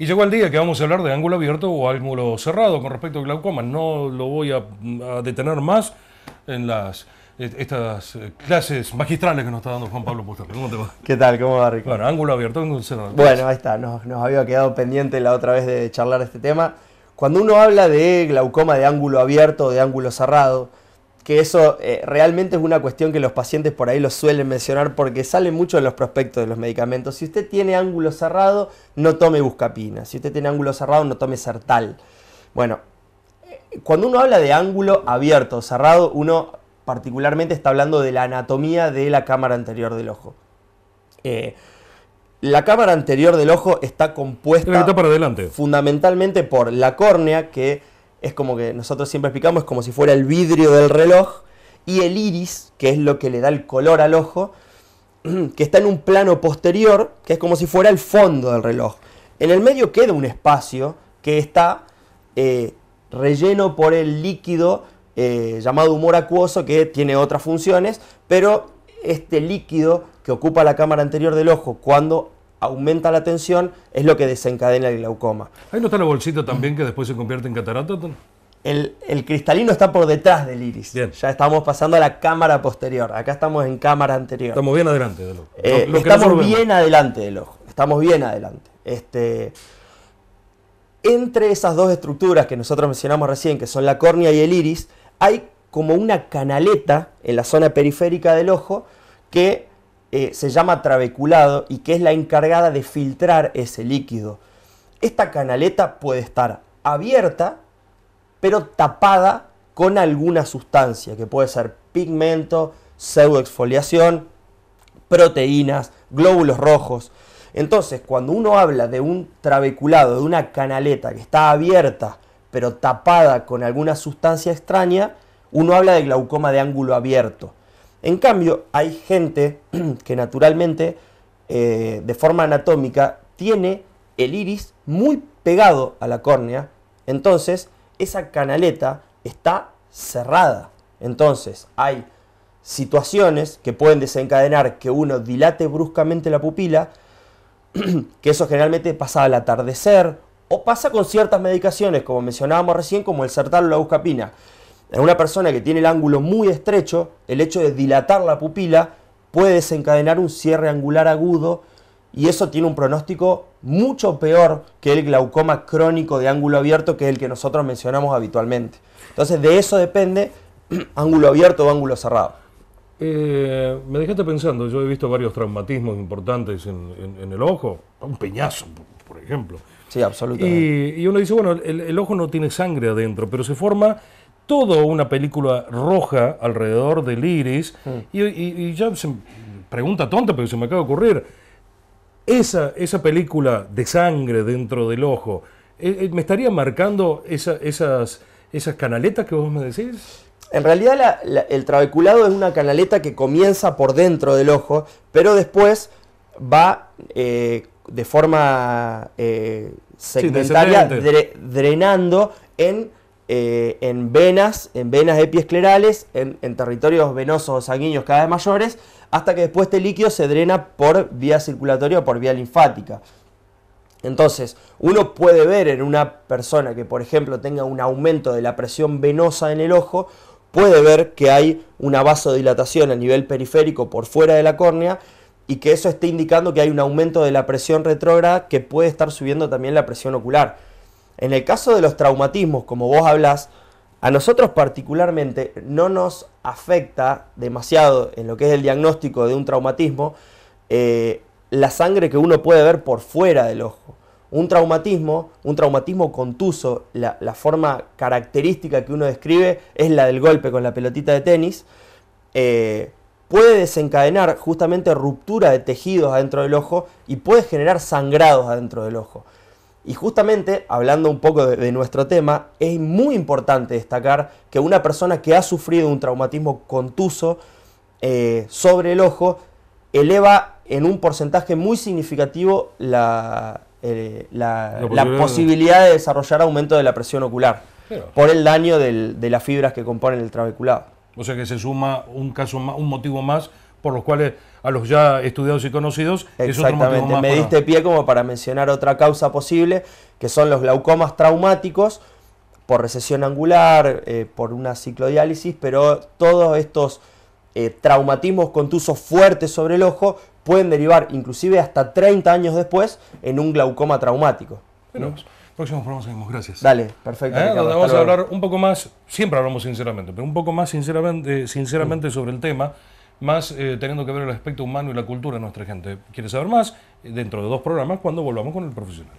Y llegó el día que vamos a hablar de ángulo abierto o ángulo cerrado con respecto al glaucoma. No lo voy a detener más en estas clases magistrales que nos está dando Juan Pablo Pusterle. ¿Cómo te va? ¿Qué tal? ¿Cómo va, Ricardo? Bueno, ángulo abierto, ángulo cerrado. Bueno, ahí está. Nos había quedado pendiente la otra vez de charlar este tema. Cuando uno habla de glaucoma de ángulo abierto o de ángulo cerrado, que eso realmente es una cuestión que los pacientes por ahí lo suelen mencionar porque sale mucho en los prospectos de los medicamentos. Si usted tiene ángulo cerrado, no tome buscapina. Si usted tiene ángulo cerrado, no tome Sertal. Bueno, cuando uno habla de ángulo abierto o cerrado, uno particularmente está hablando de la anatomía de la cámara anterior del ojo. La cámara anterior del ojo está compuesta está para adelante. Fundamentalmente por la córnea, que es como que nosotros siempre explicamos, es como si fuera el vidrio del reloj, y el iris, que es lo que le da el color al ojo, que está en un plano posterior, que es como si fuera el fondo del reloj. En el medio queda un espacio que está relleno por el líquido llamado humor acuoso, que tiene otras funciones, pero este líquido que ocupa la cámara anterior del ojo cuando aumenta la tensión es lo que desencadena el glaucoma. ¿Ahí no está la bolsita también que después se convierte en catarata? El cristalino está por detrás del iris. Bien. Ya estamos pasando a la cámara posterior. Acá estamos en cámara anterior. Estamos bien adelante del ojo. Estamos bien adelante del ojo. Estamos bien adelante. Entre esas dos estructuras que nosotros mencionamos recién, que son la córnea y el iris, hay como una canaleta en la zona periférica del ojo que se llama trabeculado y que es la encargada de filtrar ese líquido. Esta canaleta puede estar abierta, pero tapada con alguna sustancia, que puede ser pigmento, pseudoexfoliación, proteínas, glóbulos rojos. Entonces, cuando uno habla de un trabeculado, de una canaleta que está abierta, pero tapada con alguna sustancia extraña, uno habla de glaucoma de ángulo abierto. En cambio, hay gente que naturalmente, de forma anatómica, tiene el iris muy pegado a la córnea, entonces esa canaleta está cerrada. Entonces hay situaciones que pueden desencadenar que uno dilate bruscamente la pupila, que eso generalmente pasa al atardecer, o pasa con ciertas medicaciones, como mencionábamos recién, como el Sertal o la buscapina. En una persona que tiene el ángulo muy estrecho, el hecho de dilatar la pupila puede desencadenar un cierre angular agudo y eso tiene un pronóstico mucho peor que el glaucoma crónico de ángulo abierto, que es el que nosotros mencionamos habitualmente. Entonces, de eso depende ángulo abierto o ángulo cerrado. Me dejaste pensando, yo he visto varios traumatismos importantes en el ojo, un peñazo, por ejemplo. Sí, absolutamente. Y uno dice, bueno, el ojo no tiene sangre adentro, pero se forma toda una película roja alrededor del iris, y ya pregunta tonta, pero se me acaba de ocurrir, esa película de sangre dentro del ojo, ¿me estaría marcando esas canaletas que vos me decís? En realidad el trabeculado es una canaleta que comienza por dentro del ojo, pero después va de forma segmentaria drenando en venas epiesclerales, en territorios venosos o sanguíneos cada vez mayores, hasta que después este líquido se drena por vía circulatoria o por vía linfática. Entonces, uno puede ver en una persona que, por ejemplo, tenga un aumento de la presión venosa en el ojo, puede ver que hay una vasodilatación a nivel periférico por fuera de la córnea y que eso esté indicando que hay un aumento de la presión retrógrada que puede estar subiendo también la presión ocular. En el caso de los traumatismos, como vos hablás, a nosotros particularmente no nos afecta demasiado en lo que es el diagnóstico de un traumatismo la sangre que uno puede ver por fuera del ojo. Un traumatismo contuso, la forma característica que uno describe es la del golpe con la pelotita de tenis, puede desencadenar justamente ruptura de tejidos adentro del ojo y puede generar sangrados adentro del ojo. Y justamente, hablando un poco de nuestro tema, es muy importante destacar que una persona que ha sufrido un traumatismo contuso sobre el ojo eleva en un porcentaje muy significativo la posibilidad de desarrollar aumento de la presión ocular, por el daño de las fibras que componen el trabeculado. O sea que se suma un motivo más por los cuales a los ya estudiados y conocidos es otro motivo más. Me diste pie como para mencionar otra causa posible, que son los glaucomas traumáticos, por recesión angular, por una ciclodiálisis, pero todos estos traumatismos contusos fuertes sobre el ojo pueden derivar, inclusive hasta 30 años después, en un glaucoma traumático. Bueno, próximos programas seguimos, gracias. Dale, perfecto. Donde vamos a hablar un poco más, siempre hablamos sinceramente, pero un poco más sinceramente sobre el tema, más teniendo que ver el aspecto humano y la cultura de nuestra gente. ¿Quieres saber más? Dentro de 2 programas, cuando volvamos con el profesional.